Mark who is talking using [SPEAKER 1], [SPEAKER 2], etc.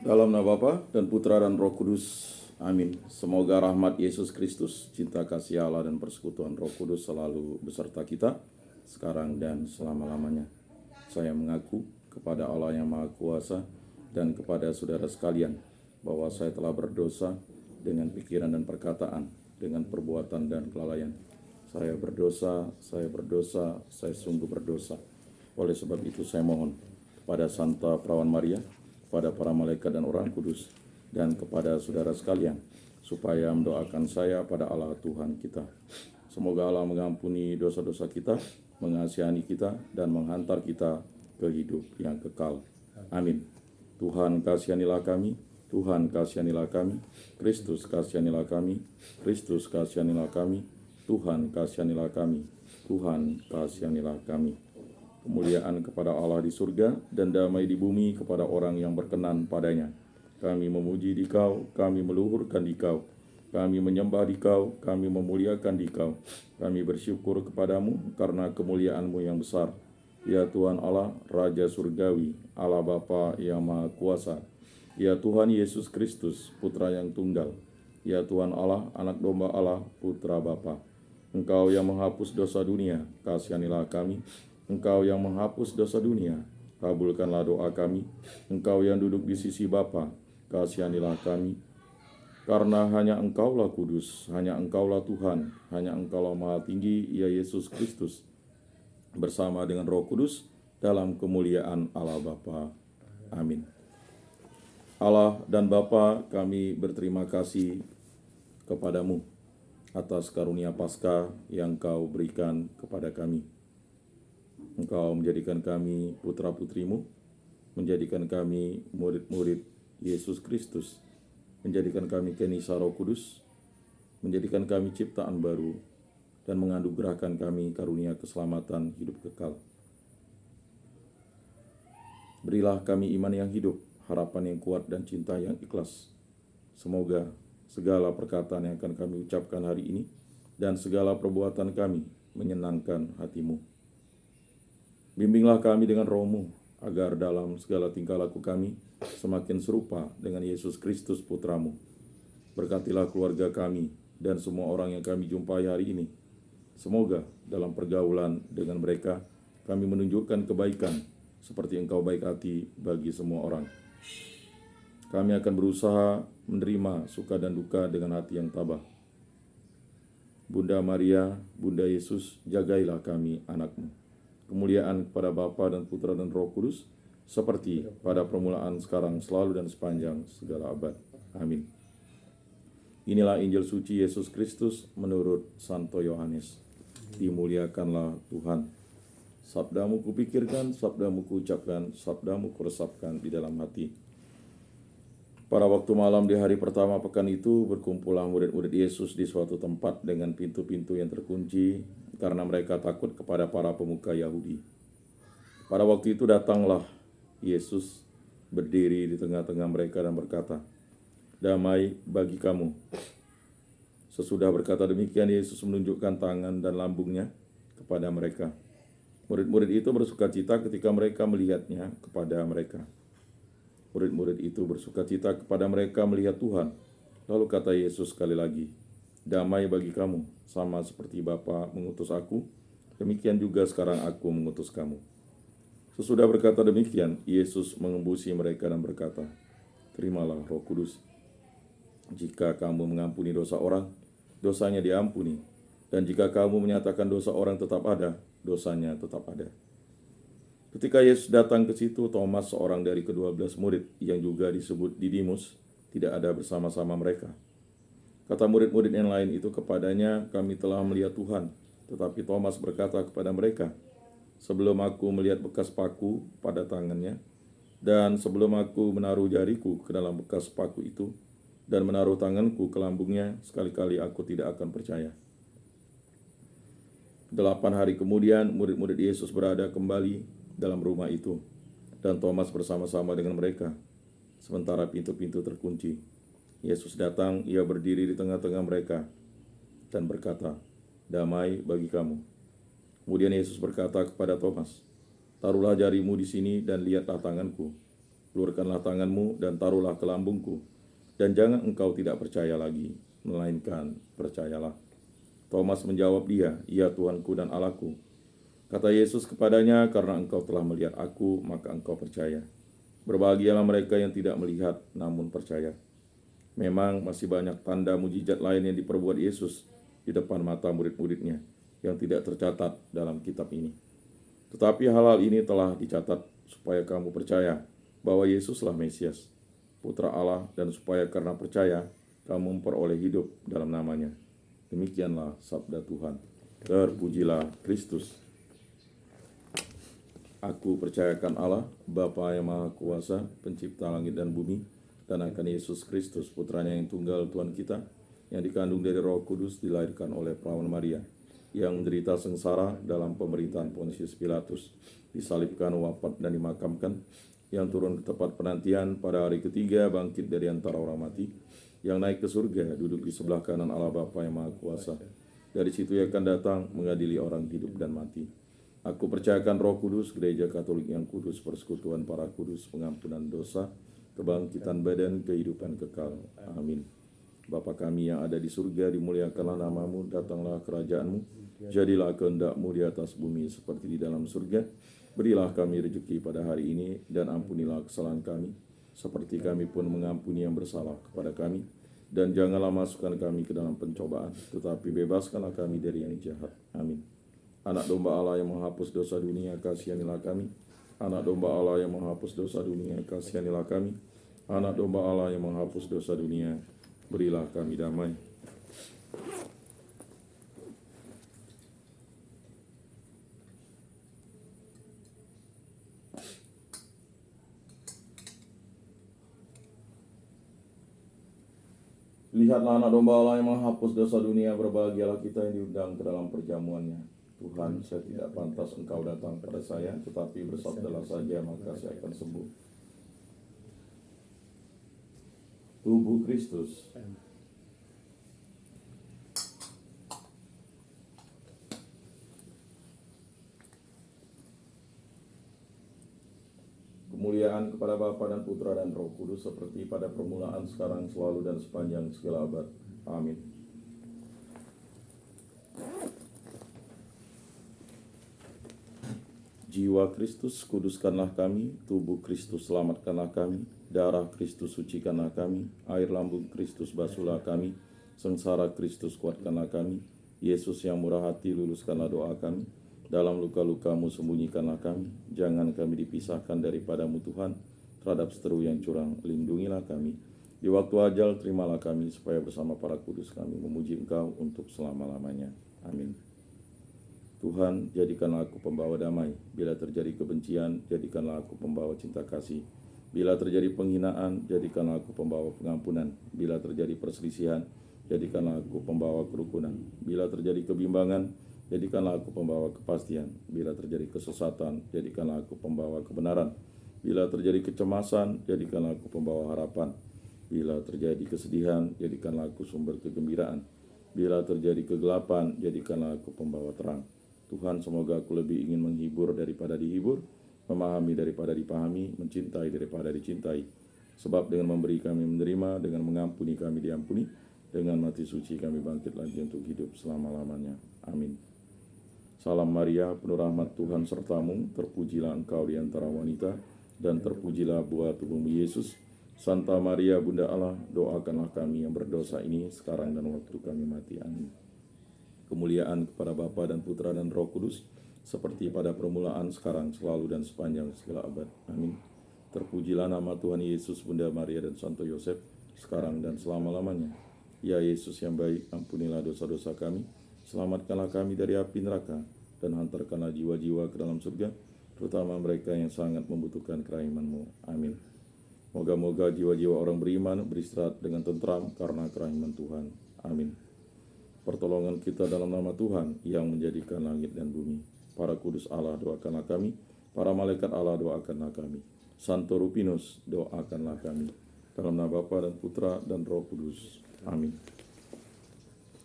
[SPEAKER 1] Dalam nama Bapa dan Putra dan Roh Kudus. Amin. Semoga rahmat Yesus Kristus, cinta kasih Allah dan persekutuan Roh Kudus selalu beserta kita sekarang dan selama-lamanya. Saya mengaku kepada Allah yang Maha Kuasa dan kepada saudara sekalian bahwa saya telah berdosa dengan pikiran dan perkataan, dengan perbuatan dan kelalaian. Saya berdosa, saya sungguh berdosa. Oleh sebab itu saya mohon kepada Santa Perawan Maria, kepada para malaikat dan orang kudus, dan kepada saudara sekalian, supaya mendoakan saya pada Allah Tuhan kita. Semoga Allah mengampuni dosa-dosa kita, mengasihani kita, dan menghantar kita ke hidup yang kekal. Amin. Tuhan kasihanilah kami, Tuhan kasihanilah kami, Kristus kasihanilah kami, Kristus kasihanilah kami, Tuhan kasihanilah kami, Tuhan kasihanilah kami. Kemuliaan kepada Allah di surga dan damai di bumi kepada orang yang berkenan padanya. Kami memuji Dikau, kami meluhurkan Dikau, kami menyembah Dikau, kami memuliakan Dikau. Kami bersyukur kepadamu karena kemuliaan-Mu yang besar. Ya Tuhan Allah, Raja Surgawi, Allah Bapa yang Maha Kuasa. Ya Tuhan Yesus Kristus, Putra yang tunggal. Ya Tuhan Allah, Anak Domba Allah, Putra Bapa. Engkau yang menghapus dosa dunia, kasihanilah kami. Engkau yang menghapus dosa dunia, kabulkanlah doa kami. Engkau yang duduk di sisi Bapa, kasihanilah kami. Karena hanya Engkaulah kudus, hanya Engkaulah Tuhan, hanya Engkaulah Maha Tinggi, ya Yesus Kristus, bersama dengan Roh Kudus, dalam kemuliaan Allah Bapa. Amin. Allah dan Bapa, kami berterima kasih kepadamu atas karunia Paskah yang Kau berikan kepada kami. Engkau menjadikan kami putra-putrimu, menjadikan kami murid-murid Yesus Kristus, menjadikan kami kenisa Roh Kudus, menjadikan kami ciptaan baru, dan menganugerahkan kami karunia keselamatan hidup kekal. Berilah kami iman yang hidup, harapan yang kuat, dan cinta yang ikhlas. Semoga segala perkataan yang akan kami ucapkan hari ini dan segala perbuatan kami menyenangkan hati-Mu. Bimbinglah kami dengan Roh-Mu, agar dalam segala tingkah laku kami semakin serupa dengan Yesus Kristus Putra-Mu. Berkatilah keluarga kami dan semua orang yang kami jumpai hari ini. Semoga dalam pergaulan dengan mereka kami menunjukkan kebaikan seperti Engkau baik hati bagi semua orang. Kami akan berusaha menerima suka dan duka dengan hati yang tabah. Bunda Maria, Bunda Yesus, jagailah kami anak-Mu. Kemuliaan kepada Bapa dan Putra dan Roh Kudus, seperti pada permulaan, sekarang, selalu, dan sepanjang segala abad. Amin. Inilah Injil suci Yesus Kristus menurut Santo Yohanes. Dimuliakanlah Tuhan. Sabdamu kupikirkan, sabdamu kuucapkan, sabdamu kuresapkan di dalam hati. Pada waktu malam di hari pertama pekan itu, berkumpullah murid-murid Yesus di suatu tempat dengan pintu-pintu yang terkunci, karena mereka takut kepada para pemuka Yahudi. Pada waktu itu datanglah Yesus, berdiri di tengah-tengah mereka dan berkata, "Damai bagi kamu." Sesudah berkata demikian, Yesus menunjukkan tangan dan lambungnya kepada mereka. Murid-murid itu bersukacita ketika mereka melihatnya kepada mereka. Murid-murid itu bersukacita kepada mereka melihat Tuhan. Lalu kata Yesus sekali lagi, "Damai bagi kamu, sama seperti Bapa mengutus aku, demikian juga sekarang aku mengutus kamu." Sesudah berkata demikian, Yesus mengembusi mereka dan berkata, "Terimalah Roh Kudus. Jika kamu mengampuni dosa orang, dosanya diampuni. Dan jika kamu menyatakan dosa orang tetap ada, dosanya tetap ada." Ketika Yesus datang ke situ, Thomas, seorang dari ke-12 murid yang juga disebut Didimus, tidak ada bersama-sama mereka. Kata murid-murid yang lain itu kepadanya, "Kami telah melihat Tuhan." Tetapi Thomas berkata kepada mereka, "Sebelum aku melihat bekas paku pada tangannya, dan sebelum aku menaruh jariku ke dalam bekas paku itu, dan menaruh tanganku ke lambungnya, sekali-kali aku tidak akan percaya." 8 hari kemudian, murid-murid Yesus berada kembali dalam rumah itu, dan Thomas bersama-sama dengan mereka. Sementara pintu-pintu terkunci, Yesus datang, ia berdiri di tengah-tengah mereka, dan berkata, "Damai bagi kamu." Kemudian Yesus berkata kepada Thomas, "Taruhlah jarimu di sini dan lihatlah tanganku. Ulurkanlah tanganmu dan taruhlah ke lambungku, dan jangan engkau tidak percaya lagi, melainkan percayalah. Thomas menjawab dia, "Ya Tuhanku dan Allahku." Kata Yesus kepadanya, "Karena engkau telah melihat aku, maka engkau percaya. Berbahagialah mereka yang tidak melihat, namun percaya." Memang masih banyak tanda mujizat lain yang diperbuat Yesus di depan mata murid-muridnya yang tidak tercatat dalam kitab ini. Tetapi hal-hal ini telah dicatat supaya kamu percaya bahwa Yesuslah Mesias, Putra Allah, dan supaya karena percaya kamu memperoleh hidup dalam namanya. Demikianlah sabda Tuhan. Terpujilah Kristus. Aku percayakan Allah, Bapa yang Maha Kuasa, pencipta langit dan bumi, dan akan Yesus Kristus, putranya yang tunggal Tuhan kita, yang dikandung dari Roh Kudus, dilahirkan oleh perawan Maria, yang menderita sengsara dalam pemerintahan Pontius Pilatus, disalibkan, wafat, dan dimakamkan, yang turun ke tempat penantian, pada hari ketiga bangkit dari antara orang mati, yang naik ke surga, duduk di sebelah kanan Allah Bapa yang Maha Kuasa. Dari situ ia akan datang mengadili orang hidup dan mati. Aku percayakan Roh Kudus, gereja Katolik yang kudus, persekutuan para kudus, pengampunan dosa, kebangkitan badan, kehidupan kekal. Amin. Bapa kami yang ada di surga, dimuliakanlah namamu, datanglah kerajaanmu, jadilah kehendak-mu di atas bumi seperti di dalam surga. Berilah kami rezeki pada hari ini, dan ampunilah kesalahan kami, seperti kami pun mengampuni yang bersalah kepada kami. Dan janganlah masukkan kami ke dalam pencobaan, tetapi bebaskanlah kami dari yang jahat. Amin. Anak domba Allah yang menghapus dosa dunia, kasihanilah kami. Anak domba Allah yang menghapus dosa dunia, kasihanilah kami. Anak domba Allah yang menghapus dosa dunia, berilah kami damai. Lihatlah anak domba Allah yang menghapus dosa dunia, berbahagialah kita yang diundang ke dalam perjamuannya. Tuhan, saya tidak pantas engkau datang pada saya, tetapi bersabdalah saja, maka saya akan sembuh. Tubuh Kristus. Kemuliaan kepada Bapa dan Putra dan Roh Kudus, seperti pada permulaan, sekarang, selalu, dan sepanjang segala abad. Amin. Jiwa Kristus, kuduskanlah kami. Tubuh Kristus, selamatkanlah kami. Darah Kristus, sucikanlah kami. Air lambung Kristus, basuhlah kami. Sengsara Kristus, kuatkanlah kami. Yesus yang murah hati, luluskanlah doa kami. Dalam luka-lukamu, sembunyikanlah kami. Jangan kami dipisahkan daripadamu Tuhan. Terhadap seteru yang curang, lindungilah kami. Di waktu ajal, terimalah kami, supaya bersama para kudus kami memuji Engkau untuk selama-lamanya. Amin. Tuhan, jadikanlah aku pembawa damai. Bila terjadi kebencian, jadikanlah aku pembawa cinta kasih. Bila terjadi penghinaan, jadikanlah aku pembawa pengampunan. Bila terjadi perselisihan, jadikanlah aku pembawa kerukunan. Bila terjadi kebimbangan, jadikanlah aku pembawa kepastian. Bila terjadi kesesatan, jadikanlah aku pembawa kebenaran. Bila terjadi kecemasan, jadikanlah aku pembawa harapan. Bila terjadi kesedihan, jadikanlah aku sumber kegembiraan. Bila terjadi kegelapan, jadikanlah aku pembawa terang. Tuhan, semoga aku lebih ingin menghibur daripada dihibur, memahami daripada dipahami, mencintai daripada dicintai. Sebab dengan memberi kami menerima, dengan mengampuni kami diampuni, dengan mati suci kami bangkit lagi untuk hidup selama-lamanya. Amin. Salam Maria, penuh rahmat Tuhan sertamu, terpujilah engkau di antara wanita, dan terpujilah buah tubuhmu Yesus. Santa Maria, Bunda Allah, doakanlah kami yang berdosa ini, sekarang dan waktu kami mati. Amin. Kemuliaan kepada Bapa dan Putra dan Roh Kudus, seperti pada permulaan, sekarang, selalu, dan sepanjang segala abad. Amin. Terpujilah nama Tuhan Yesus, Bunda Maria, dan Santo Yosef, sekarang dan selama-lamanya. Ya Yesus yang baik, ampunilah dosa-dosa kami, selamatkanlah kami dari api neraka, dan hantarkanlah jiwa-jiwa ke dalam surga, terutama mereka yang sangat membutuhkan kerahiman-Mu. Amin. Moga-moga jiwa-jiwa orang beriman beristirahat dengan tentram karena kerahiman Tuhan. Amin. Pertolongan kita dalam nama Tuhan yang menjadikan langit dan bumi. Para kudus Allah, doakanlah kami. Para malaikat Allah, doakanlah kami. Santo Rupinus, doakanlah kami. Dalam nama Bapa dan Putra dan Roh Kudus. Amin.